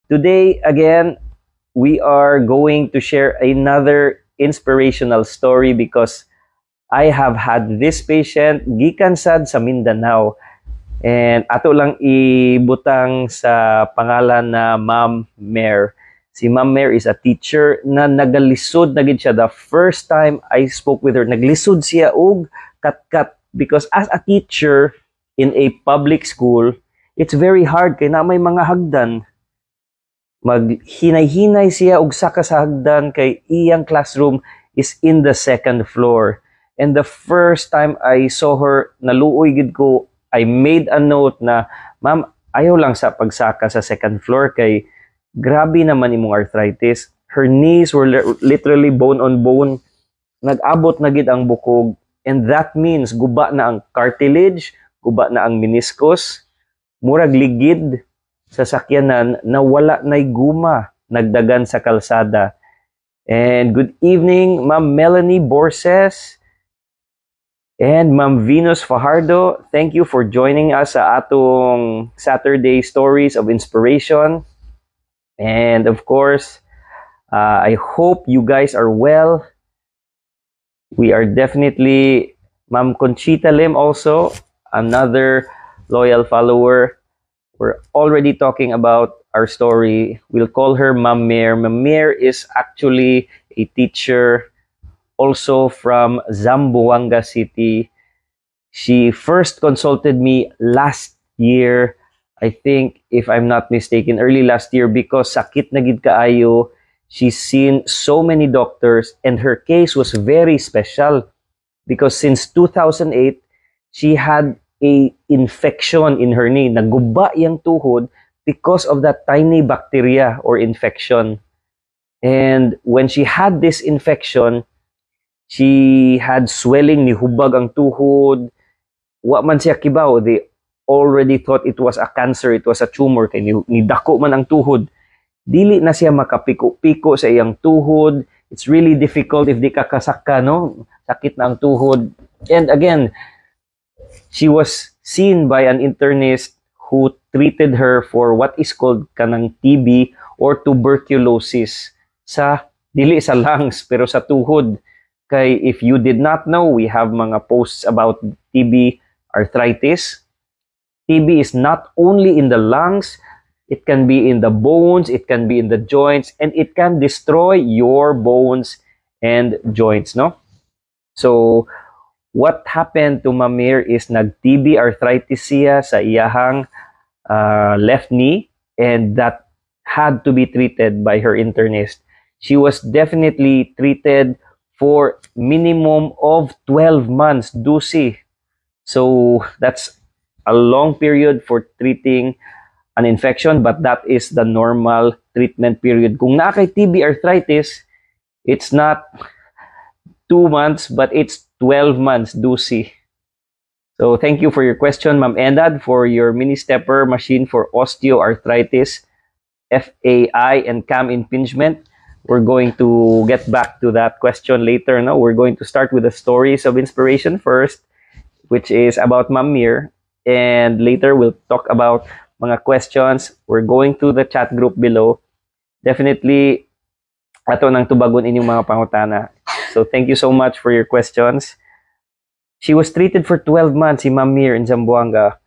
Today, again, we are going to share another inspirational story because I have had this patient gikan sad sa Mindanao. And ato lang ibutang sa pangalan na Ma'am Mer. Si Ma'am Mer is a teacher na nagalisod na gid siya. The first time I spoke with her, naglisod siya og kat-kat because as a teacher in a public school, it's very hard kay na may mga hagdan. Maghinay-hinay siya og saka sa hagdan kay iyang classroom is in the second floor. And the first time I saw her, naluoy gid ko, I made a note na, ma'am, ayaw lang sa pagsaka sa second floor kay grabe naman imong arthritis. Her knees were literally bone on bone. Nag-abot na gid ang bukog. And that means guba na ang cartilage, guba na ang meniscus, murag ligid sa sakyanan na wala na'y guma, nagdagan sa kalsada. And good evening, Ma'am Melanie Borses and Ma'am Venus Fajardo. Thank you for joining us sa atong Saturday Stories of Inspiration. And of course, I hope you guys are well. We are definitely, Ma'am Conchita Lim also, another loyal follower. We're already talking about our story. We'll call her Ma'am Mer. Ma'am Mer is actually a teacher also from Zamboanga City. She first consulted me last year, I think, if I'm not mistaken, early last year because sakit na gid kaayo. She's seen so many doctors and her case was very special because since 2008, she had a infection in her knee. Naguba yung tuhod because of that tiny bacteria or infection. And when she had this infection, she had swelling, nihubag ang tuhod. Wa man siya kibaw. They already thought it was a cancer, it was a tumor. Kaya nidako man ang tuhod. Dili na siya makapiko-piko sa iyang tuhod. It's really difficult if di ka kasaka, no? Sakit na ang tuhod. And again, she was seen by an internist who treated her for what is called kanang TB or tuberculosis sa dili sa lungs pero sa tuhod. Kay if you did not know, we have mga posts about TB arthritis. TB is not only in the lungs, it can be in the bones, it can be in the joints, and it can destroy your bones and joints, no? So what happened to Ma'am Mer is nag-TB arthritis siya sa iyahang left knee and that had to be treated by her internist. She was definitely treated for minimum of 12 months, dusi. So that's a long period for treating an infection, but that is the normal treatment period. Kung na kay TB arthritis, it's not 2 months, but it's 12 months, dusi. So thank you for your question, Ma'am Endad, for your mini stepper machine for osteoarthritis, FAI, and CAM impingement. We're going to get back to that question later. No? We're going to start with the stories of inspiration first, which is about Ma'am Mer. And later, we'll talk about mga questions. We're going to the chat group below. Definitely, ato nang tubagon inyong mga pangutana. So thank you so much for your questions. She was treated for 12 months, si Ma'am Mer in Zamboanga.